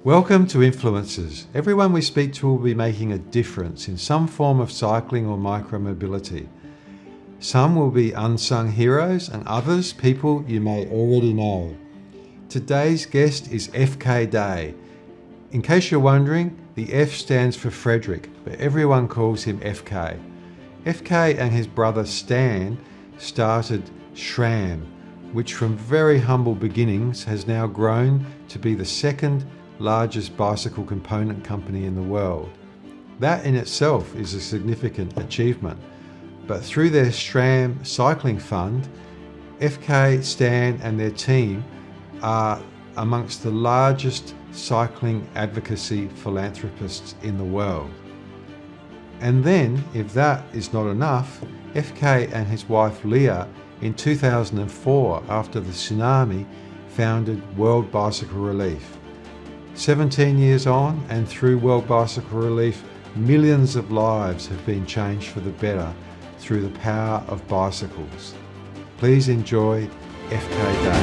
Welcome to Influencers. Everyone we speak to will be making a difference in some form of cycling or micromobility. Some will be unsung heroes and others people you may already know. Today's guest is FK Day. In case you're wondering, the F stands for Frederick, but everyone calls him FK. FK and his brother Stan started SRAM, which from very humble beginnings has now grown to be the second largest bicycle component company in the world. That in itself is a significant achievement. But through their SRAM cycling fund, FK, Stan and their team are amongst the largest cycling advocacy philanthropists in the world. And then, if that is not enough, FK and his wife Leah in 2004, after the tsunami, founded World Bicycle Relief. 17 years on, and through World Bicycle Relief, millions of lives have been changed for the better through the power of bicycles. Please enjoy FK Day.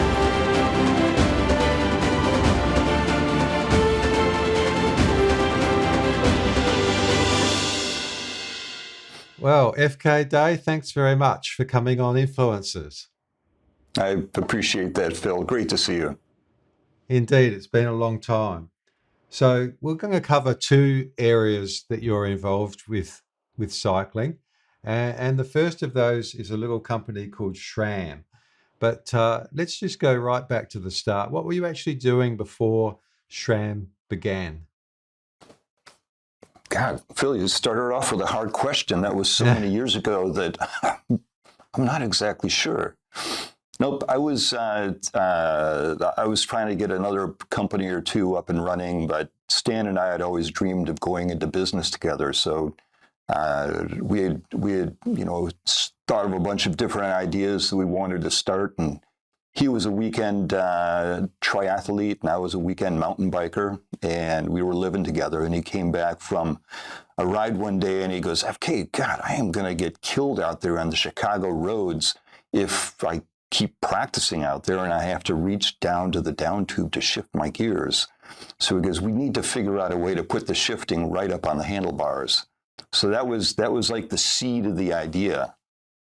Well, FK Day, thanks very much for coming on Influencers. I appreciate that, Phil. Great to see you. Indeed, it's been a long time. So we're going to cover two areas that you're involved with cycling. And the first of those is a little company called SRAM. But let's just go right back to the start. What were you actually doing before SRAM began? God, Phil, you started off with a hard question. That was so many years ago that I'm not exactly sure. Nope, I was trying to get another company or two up and running, but Stan and I had always dreamed of going into business together. So we had thought of a bunch of different ideas that we wanted to start. And he was a weekend triathlete, and I was a weekend mountain biker, and we were living together. And he came back from a ride one day, and he goes, "FK, God, I am going to get killed out there on the Chicago roads if I keep practicing out there and I have to reach down to the down tube to shift my gears." So he goes, "We need to figure out a way to put the shifting right up on the handlebars." So that was like the seed of the idea.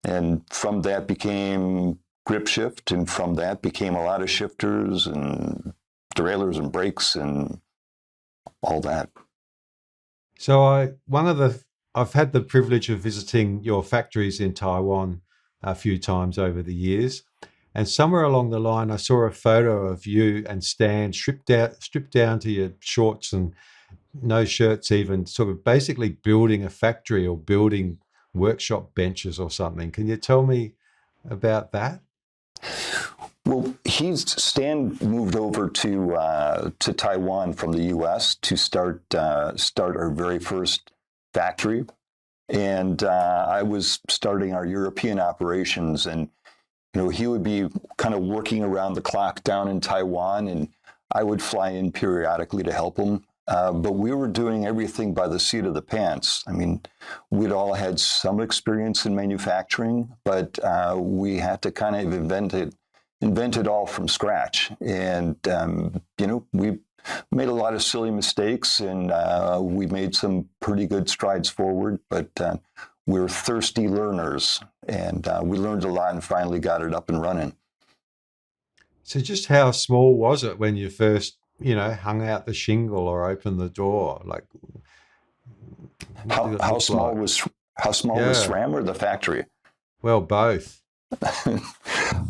And from that became grip shift, and from that became a lot of shifters and derailleurs and brakes and all that. So I've had the privilege of visiting your factories in Taiwan a few times over the years. And somewhere along the line, I saw a photo of you and Stan stripped down to your shorts and no shirts even, sort of basically building a factory or building workshop benches or something. Can you tell me about that? Well, Stan moved over to Taiwan from the U.S. to start our very first factory. And I was starting our European operations, and he would be kind of working around the clock down in Taiwan, and I would fly in periodically to help him. But we were doing everything by the seat of the pants. I mean, we'd all had some experience in manufacturing, but we had to kind of invent it all from scratch. And we made a lot of silly mistakes, and we made some pretty good strides forward, but we're thirsty learners, and we learned a lot and finally got it up and running. So just how small was it when you first, hung out the shingle or opened the door? Like, how small was SRAM or the factory? Well, both.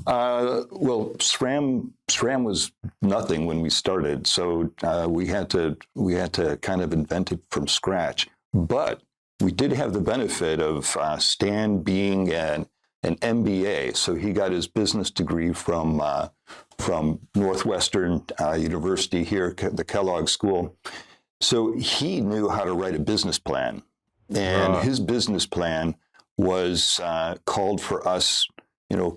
Well, SRAM was nothing when we started, so we had to kind of invent it from scratch. But we did have the benefit of Stan being an MBA, so he got his business degree from Northwestern University here, the Kellogg School. So he knew how to write a business plan, and his business plan was called for us.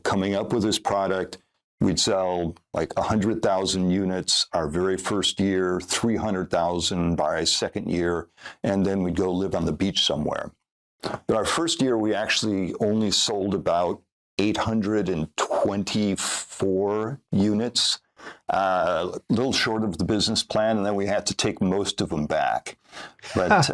Coming up with this product, we'd sell like 100,000 units our very first year, 300,000 by our second year, and then we'd go live on the beach somewhere. But our first year, we actually only sold about 824 units. a little short of the business plan, and then we had to take most of them back. But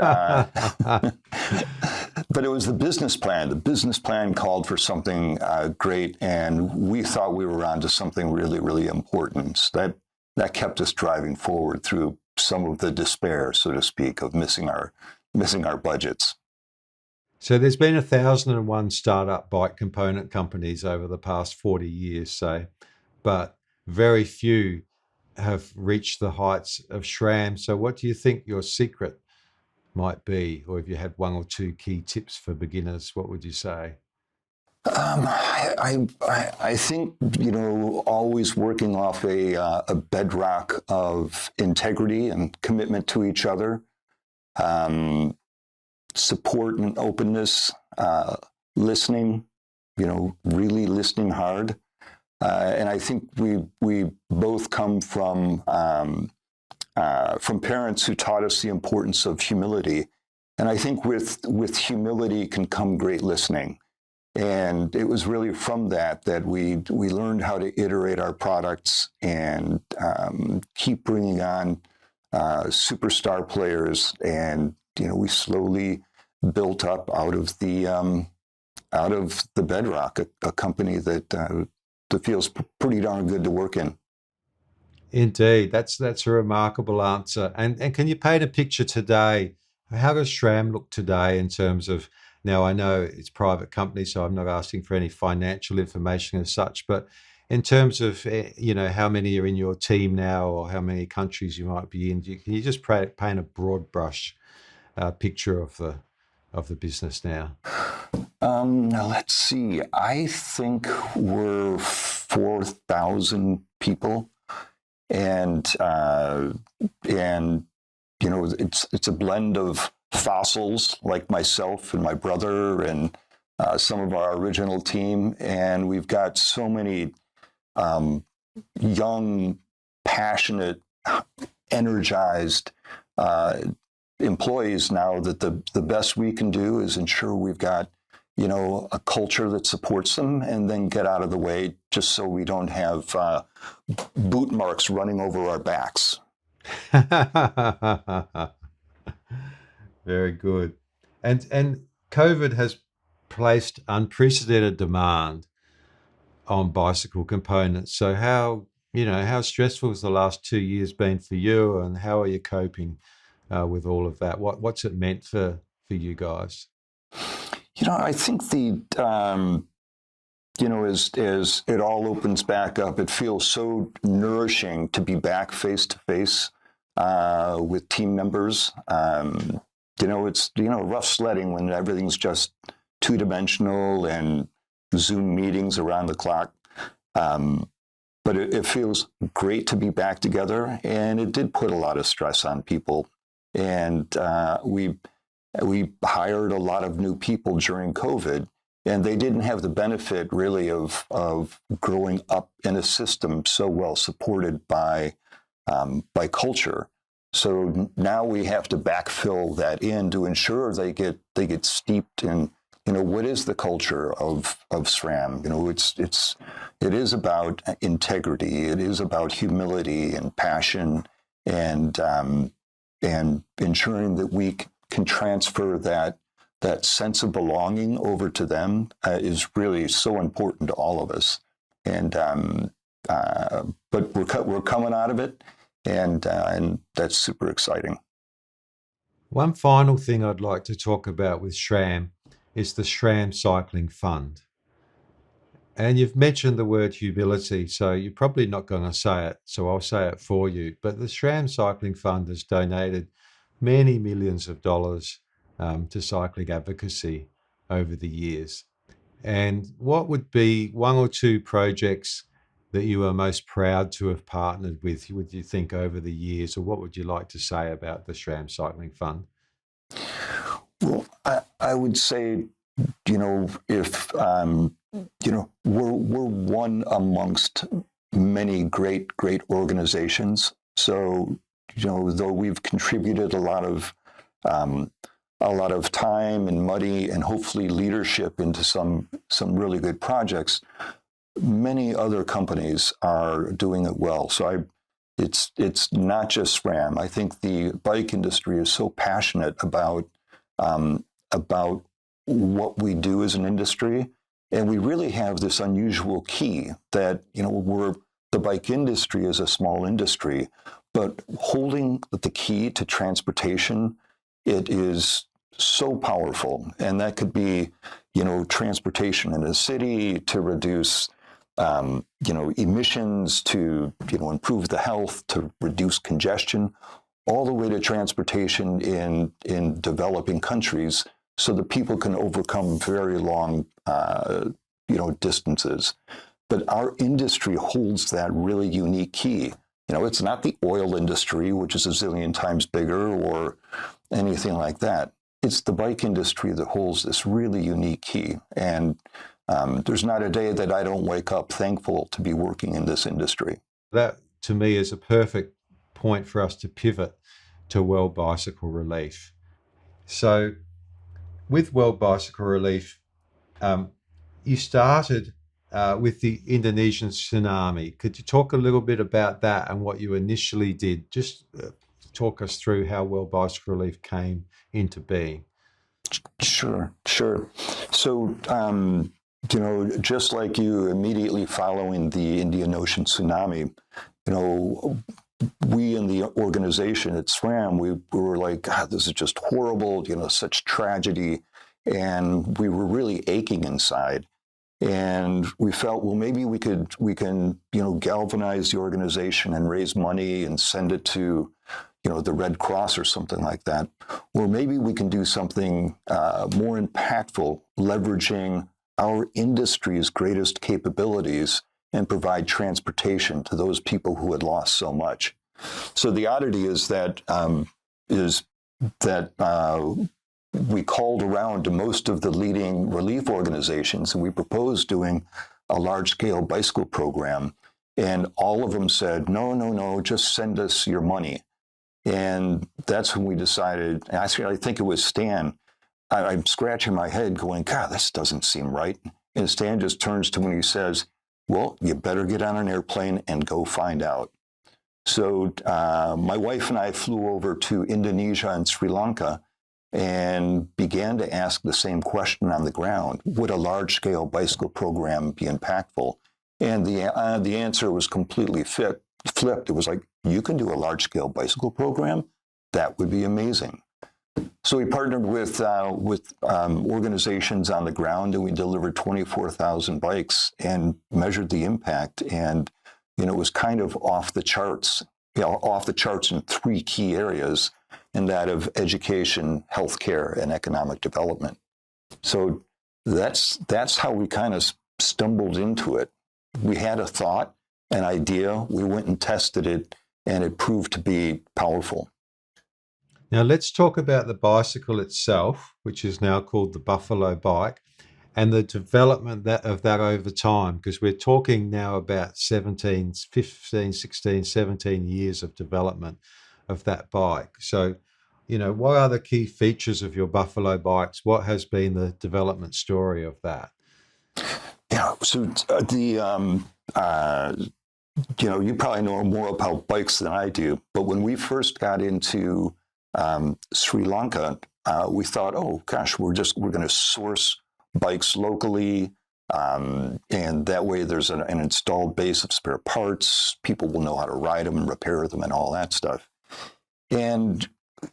but it was the business plan. The business plan called for something great, and we thought we were onto something really, really important. So that kept us driving forward through some of the despair, so to speak, of missing our budgets. So there's been 1,001 startup bike component companies over the past 40 years, say, but very few have reached the heights of SRAM. So what do you think your secret might be? Or if you had one or two key tips for beginners, what would you say? I think, always working off a bedrock of integrity and commitment to each other, support and openness, listening, really listening hard. And I think we both come from parents who taught us the importance of humility. And I think with humility can come great listening. And it was really from that we learned how to iterate our products and keep bringing on superstar players. And we slowly built up out of the bedrock a company that feels pretty darn good to work in. Indeed, that's a remarkable answer. And can you paint a picture today? How does SRAM look today in terms of, now I know it's a private company, so I'm not asking for any financial information as such, but in terms of, how many are in your team now or how many countries you might be in, can you just paint a broad brush picture of the business now? Now let's see. I think we're 4,000 people, and it's a blend of fossils like myself and my brother and some of our original team, and we've got so many young, passionate, energized employees now that the best we can do is ensure we've got a culture that supports them, and then get out of the way just so we don't have boot marks running over our backs. Very good. And COVID has placed unprecedented demand on bicycle components. So how stressful has the last 2 years been for you, and how are you coping with all of that? What's it meant for you guys? I think as it all opens back up, it feels so nourishing to be back face to face with team members. It's rough sledding when everything's just two-dimensional and Zoom meetings around the clock. But it feels great to be back together, and it did put a lot of stress on people. And we hired a lot of new people during COVID, and they didn't have the benefit really of growing up in a system so well supported by culture. So now we have to backfill that in to ensure they get steeped in what is the culture of SRAM. It is about integrity. It is about humility and passion, and ensuring that we can transfer that sense of belonging over to them is really so important to all of us. And but we're coming out of it, and that's super exciting. One final thing I'd like to talk about with SRAM is the SRAM Cycling Fund. And you've mentioned the word humility, so you're probably not going to say it, so I'll say it for you. But the SRAM Cycling Fund has donated many millions of dollars to cycling advocacy over the years. And what would be one or two projects that you are most proud to have partnered with, would you think, over the years, or what would you like to say about the SRAM Cycling Fund? Well, I would say, if we're one amongst many great organizations. So, though we've contributed a lot of time and money and hopefully leadership into some really good projects, many other companies are doing it well. So it's not just SRAM. I think the bike industry is so passionate about what we do as an industry, and we really have this unusual key that the bike industry is a small industry, but holding the key to transportation, it is so powerful, and that could be transportation in a city to reduce emissions, to improve the health, to reduce congestion, all the way to transportation in developing countries, so that people can overcome very long distances. But our industry holds that really unique key. It's not the oil industry, which is a zillion times bigger, or anything like that. It's the bike industry that holds this really unique key. And there's not a day that I don't wake up thankful to be working in this industry. That, to me, is a perfect point for us to pivot to World Bicycle Relief. So with World Bicycle Relief, you started with the Indonesian tsunami. Could you talk a little bit about that and what you initially did? Just talk us through how World Bicycle Relief came into being. Sure. So, just like you, immediately following the Indian Ocean tsunami, we in the organization at SRAM, we were like, God, this is just horrible, such tragedy. And we were really aching inside. And we felt, well, maybe we can, galvanize the organization and raise money and send it to, the Red Cross or something like that. Or maybe we can do something more impactful, leveraging our industry's greatest capabilities and provide transportation to those people who had lost so much. So the oddity is that we called around to most of the leading relief organizations, and we proposed doing a large-scale bicycle program. And all of them said, no, just send us your money. And that's when we decided, and I think it was Stan, I'm scratching my head going, God, this doesn't seem right. And Stan just turns to me and he says, well, you better get on an airplane and go find out. So my wife and I flew over to Indonesia and Sri Lanka and began to ask the same question on the ground. Would a large-scale bicycle program be impactful? And the answer was completely flipped. It was like, you can do a large-scale bicycle program? That would be amazing. So we partnered with organizations on the ground, and we delivered 24,000 bikes and measured the impact. And it was kind of off the charts in three key areas, and that of education, healthcare, and economic development. So that's how we kind of stumbled into it. We had a thought, an idea, we went and tested it, and it proved to be powerful. Now let's talk about the bicycle itself, which is now called the Buffalo Bike, and the development of that over time, because we're talking now about 15, 16, 17 years of development of that bike. So, what are the key features of your Buffalo bikes? What has been the development story of that? Yeah, so you probably know more about bikes than I do, but when we first got into Sri Lanka, we thought, oh gosh, we're going to source bikes locally, and that way there's an installed base of spare parts. People will know how to ride them and repair them and all that stuff. And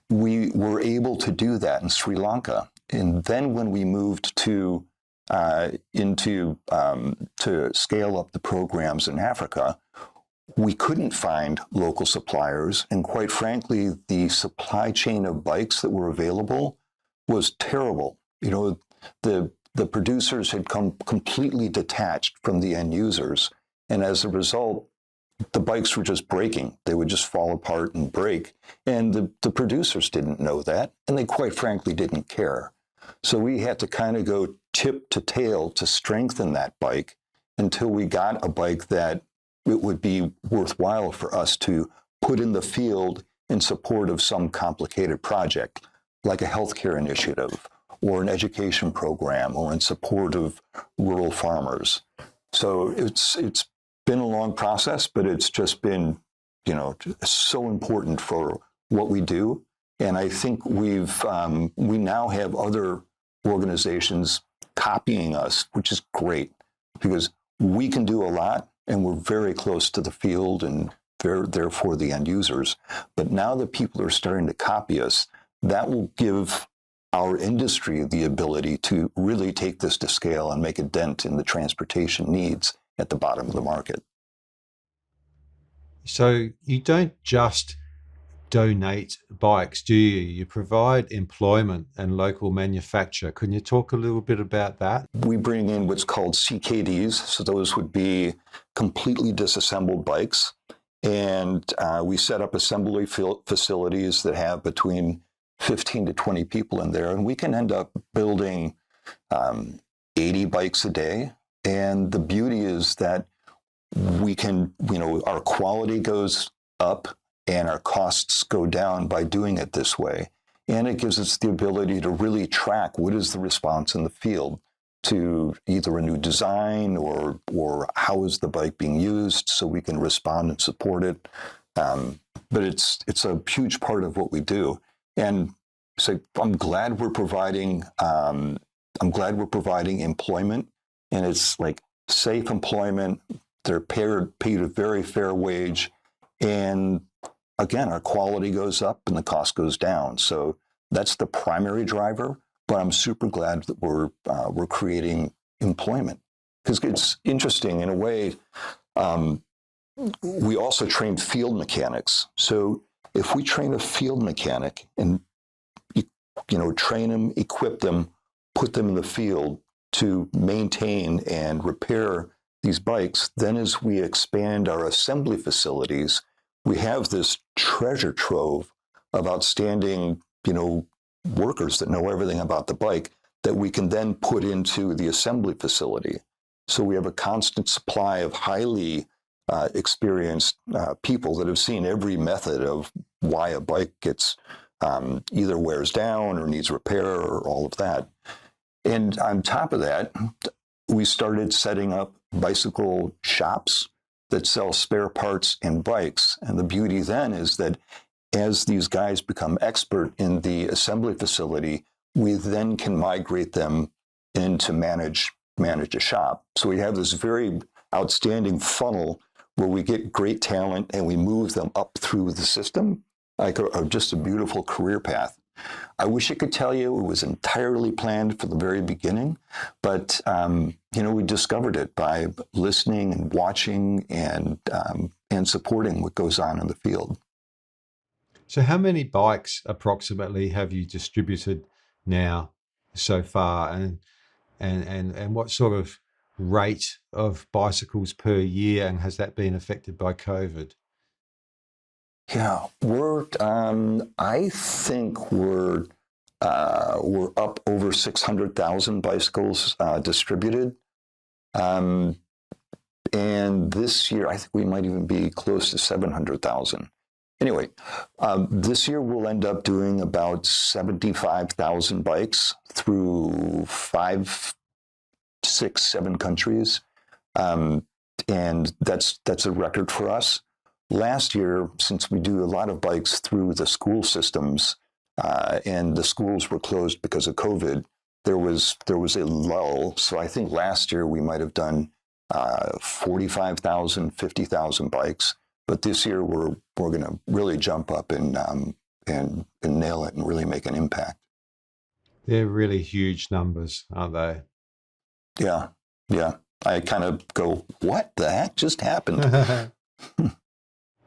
we were able to do that in Sri Lanka. And then when we moved to scale up the programs in Africa, we couldn't find local suppliers. And quite frankly, the supply chain of bikes that were available was terrible. The producers had come completely detached from the end users. And as a result, the bikes were just breaking. They would just fall apart and break. And the producers didn't know that. And they quite frankly didn't care. So we had to kind of go tip to tail to strengthen that bike until we got a bike that it would be worthwhile for us to put in the field in support of some complicated project, like a healthcare initiative or an education program or in support of rural farmers. So it's been a long process, but it's just been, so important for what we do. And I think we now have other organizations copying us, which is great because we can do a lot and we're very close to the field and therefore the end users. But now that people are starting to copy us, that will give our industry the ability to really take this to scale and make a dent in the transportation needs at the bottom of the market. So you don't just donate bikes, do you? You provide employment and local manufacture. Can you talk a little bit about that? We bring in what's called CKDs. So those would be completely disassembled bikes. And we set up assembly facilities that have between 15 to 20 people in there. And we can end up building 80 bikes a day. And the beauty is that we can, our quality goes up and our costs go down by doing it this way. And it gives us the ability to really track what is the response in the field to either a new design or how is the bike being used so we can respond and support it. But it's a huge part of what we do. And so I'm glad we're providing employment, and it's like safe employment. They're paid a very fair wage, and again, our quality goes up and the cost goes down. So that's the primary driver. But I'm super glad that we're creating employment because it's interesting in a way. We also train field mechanics. So if we train a field mechanic and train them, equip them, put them in the field to maintain and repair these bikes, then as we expand our assembly facilities, we have this treasure trove of outstanding, workers that know everything about the bike that we can then put into the assembly facility. So we have a constant supply of highly experienced people that have seen every method of why a bike gets either wears down or needs repair or all of that. And on top of that, we started setting up bicycle shops that sell spare parts and bikes. And the beauty then is that as these guys become expert in the assembly facility, we then can migrate them in to manage a shop. So we have this very outstanding funnel where we get great talent and we move them up through the system, like just a beautiful career path. I wish I could tell you it was entirely planned from the very beginning, but we discovered it by listening and watching and supporting what goes on in the field. So how many bikes approximately have you distributed now so far, and what sort of rate of bicycles per year, and has that been affected by COVID? Yeah, I think we're up over 600,000 bicycles distributed. And this year, I think we might even be close to 700,000. Anyway, this year we'll end up doing about 75,000 bikes through 5, 6, 7 countries. And that's a record for us. Last year, since we do a lot of bikes through the school systems, and the schools were closed because of COVID, there was a lull. So I think last year we might have done 45,000, 50,000 bikes. But this year we're going to really jump up and nail it and really make an impact. They're really huge numbers, aren't they? Yeah, yeah. I kind of go, what the heck just happened?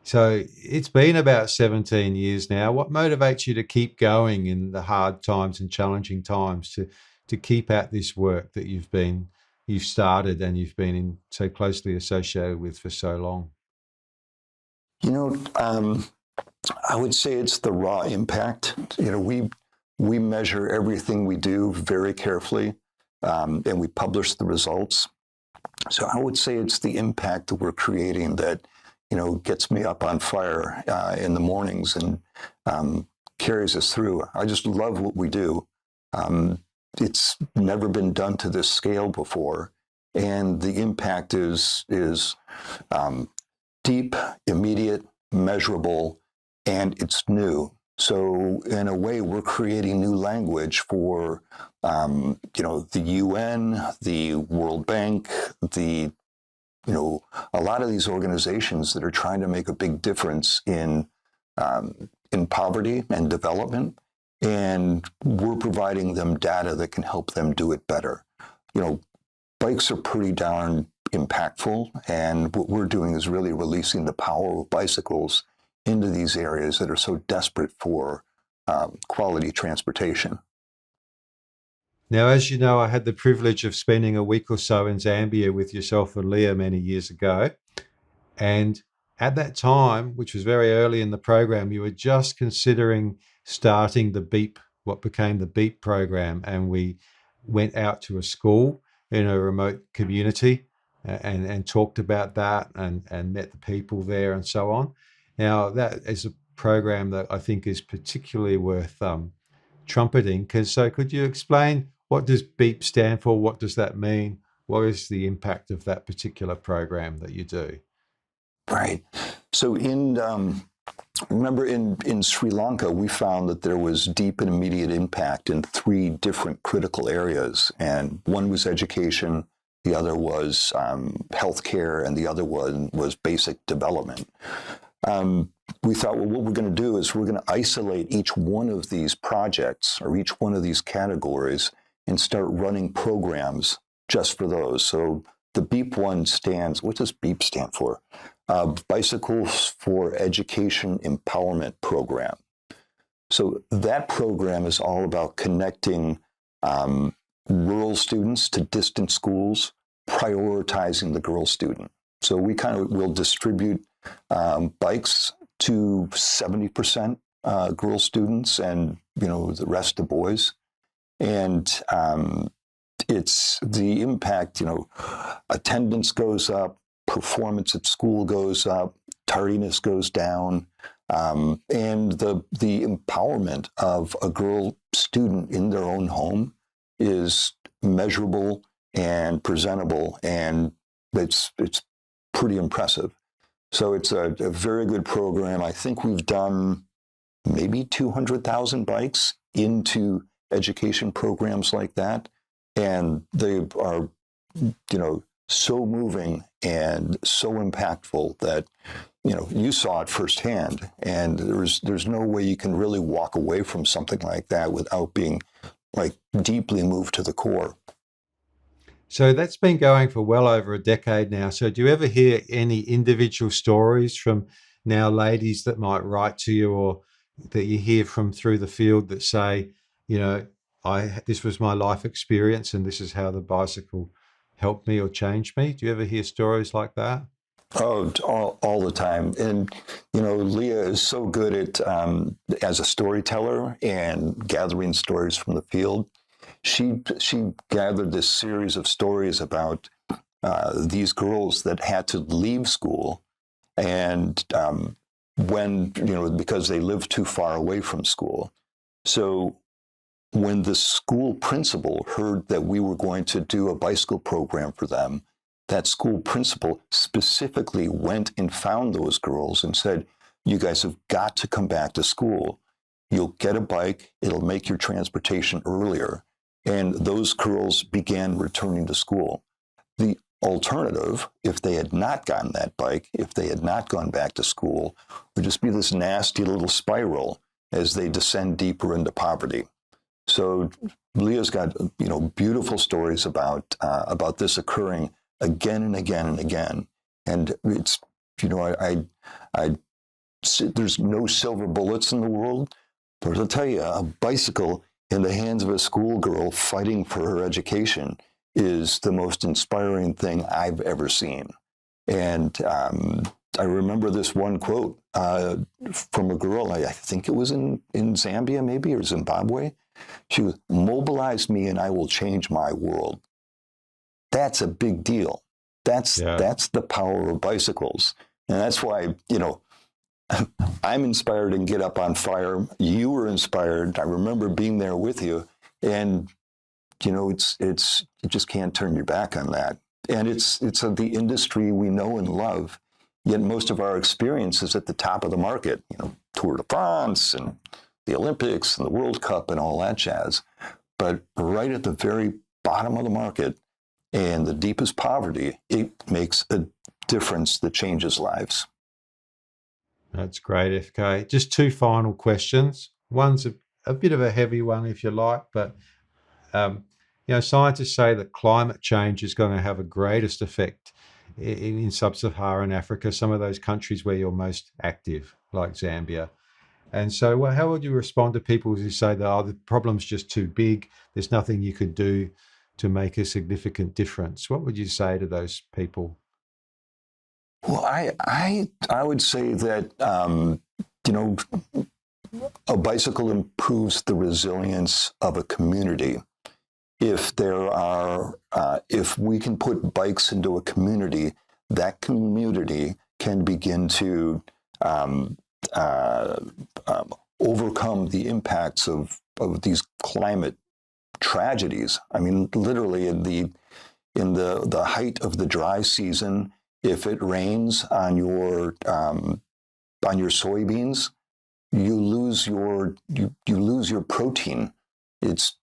So it's been about 17 years now. What motivates you to keep going in the hard times and challenging times, to keep at this work that you've started and you've been so closely associated with for so long? I would say it's the raw impact. We measure everything we do very carefully, and we publish the results. So I would say it's the impact that we're creating that gets me up on fire in the mornings and carries us through. I just love what we do. It's never been done to this scale before. and the impact is deep, immediate, measurable, and it's new. So in a way, we're creating new language for the UN, the World Bank, a lot of these organizations that are trying to make a big difference in poverty and development, and we're providing them data that can help them do it better. Bikes are pretty darn impactful, and what we're doing is really releasing the power of bicycles into these areas that are so desperate for quality transportation. Now, as you know, I had the privilege of spending a week or so in Zambia with yourself and Leah many years ago. And at that time, which was very early in the program, you were just considering starting the BEEP, what became the BEEP program. And we went out to a school in a remote community and talked about that and met the people there and so on. Now, that is a program that I think is particularly worth trumpeting. So could you explain, what does BEEP stand for? What does that mean? What is the impact of that particular program that you do? Right. So remember in Sri Lanka, we found that there was deep and immediate impact in 3 different critical areas. And one was education, the other was healthcare, and the other one was basic development. We thought, well, what we're going to do is we're going to isolate each one of these projects or each one of these categories and start running programs just for those. So the BEEP one what does BEEP stand for? Bicycles for Education Empowerment Program. So that program is all about connecting rural students to distant schools, prioritizing the girl student. So we will distribute bikes to 70% girl students and the rest the boys. And it's the impact, attendance goes up, performance at school goes up, tardiness goes down, and the empowerment of a girl student in their own home is measurable and presentable, and it's pretty impressive. So it's a very good program. I think we've done maybe 200,000 bikes into education programs like that, and they are, so moving and so impactful that you saw it firsthand, and there's no way you can really walk away from something like that without being deeply moved to the core. So that's been going for well over a decade now. So do you ever hear any individual stories from now ladies that might write to you, or that you hear from through the field that say, this was my life experience and this is how the bicycle helped me or changed me? Do you ever hear stories like that? Oh, all the time. And, Leah is so good at, as a storyteller and gathering stories from the field. She gathered this series of stories about these girls that had to leave school, and because they lived too far away from school. So when the school principal heard that we were going to do a bicycle program for them, that school principal specifically went and found those girls and said, "You guys have got to come back to school. You'll get a bike. It'll make your transportation earlier." And those girls began returning to school. The alternative, if they had not gotten that bike, if they had not gone back to school, would just be this nasty little spiral as they descend deeper into poverty. So Leah's got beautiful stories about this occurring again and again and again. And it's there's no silver bullets in the world, but I'll tell you, a bicycle in the hands of a schoolgirl fighting for her education is the most inspiring thing I've ever seen. And I remember this one quote from a girl, I think it was in Zambia maybe, or Zimbabwe. She was, "Mobilize me and I will change my world." That's a big deal. That's the power of bicycles. And that's why, I'm inspired and get up on fire. You were inspired. I remember being there with you. And, you just can't turn your back on that. And it's the industry we know and love, yet most of our experience is at the top of the market, Tour de France and the Olympics and the World Cup and all that jazz. But right at the very bottom of the market and the deepest poverty, it makes a difference that changes lives. That's great, FK. Just two final questions. One's a bit of a heavy one, if you like, but scientists say that climate change is going to have a greatest effect in sub-Saharan Africa, some of those countries where you're most active, like Zambia. And so how would you respond to people who say that, the problem's just too big, there's nothing you could do to make a significant difference? What would you say to those people? Well, I would say that, a bicycle improves the resilience of a community. If we can put bikes into a community, that community can begin to overcome the impacts of these climate tragedies. I mean, literally in the height of the dry season, if it rains on your soybeans, you lose your protein. It's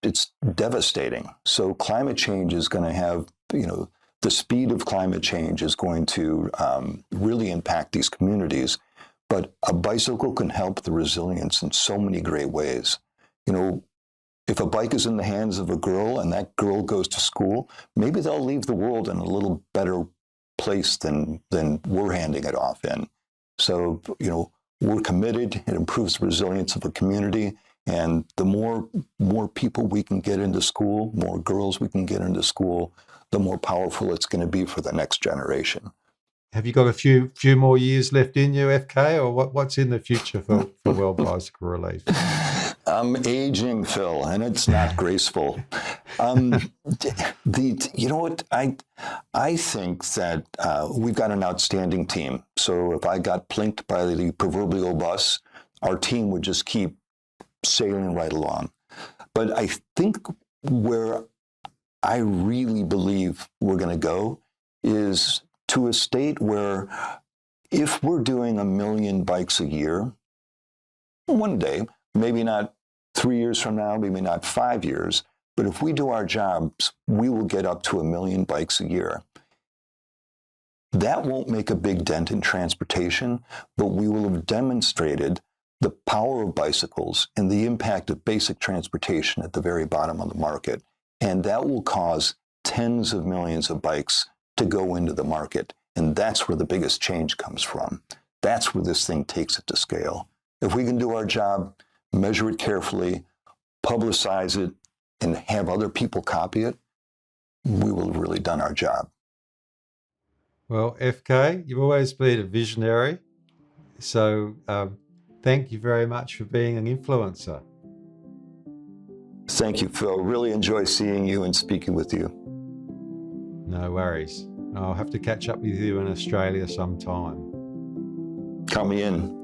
devastating. So climate change is going to have, the speed of climate change is going to really impact these communities. But a bicycle can help the resilience in so many great ways. If a bike is in the hands of a girl and that girl goes to school, maybe they'll leave the world in a little better place than we're handing it off in. So, we're committed. It improves the resilience of a community. And the more people we can get into school, more girls we can get into school, the more powerful it's going to be for the next generation. Have you got a few more years left in you, FK, or what's in the future for World Bicycle Relief? I'm aging, Phil, and it's not graceful. You know what? I think that we've got an outstanding team. So if I got plinked by the proverbial bus, our team would just keep sailing right along. But I think where I really believe we're going to go is to a state where if we're doing 1 million bikes a year, one day, maybe not 3 years from now, maybe not 5 years, but if we do our jobs, we will get up to 1 million bikes a year. That won't make a big dent in transportation, but we will have demonstrated the power of bicycles and the impact of basic transportation at the very bottom of the market. And that will cause tens of millions of bikes to go into the market. And that's where the biggest change comes from. That's where this thing takes it to scale. If we can do our job, measure it carefully, publicize it, and have other people copy it, we will have really done our job. Well, FK, you've always been a visionary. So thank you very much for being an influencer. Thank you, Phil. Really enjoy seeing you and speaking with you. No worries. I'll have to catch up with you in Australia sometime. Count me in.